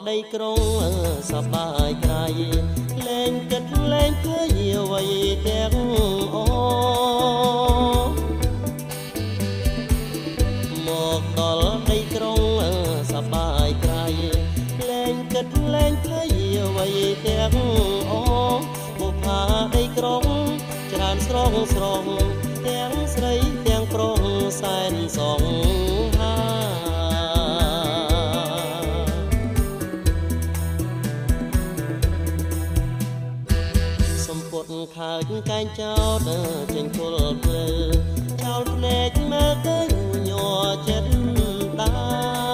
ដីក្រុងសប្បាយក្រៃលែងគិតលែងឃើញអ្វីទាំងអមកដល់ដីក្រុងសប្បាយក្រៃលែងគិតលែងឃើញអ្វីទាំងអបុផាដីក្រុងច្រើនស្រងស្រងទាំងស្រីទាំងប្រុសសែនសងហាសំពត់ខើចកែងចោតចេញគល់ភ្លឺចោលភ្នែកមើលទៅញ័រចិត្តដា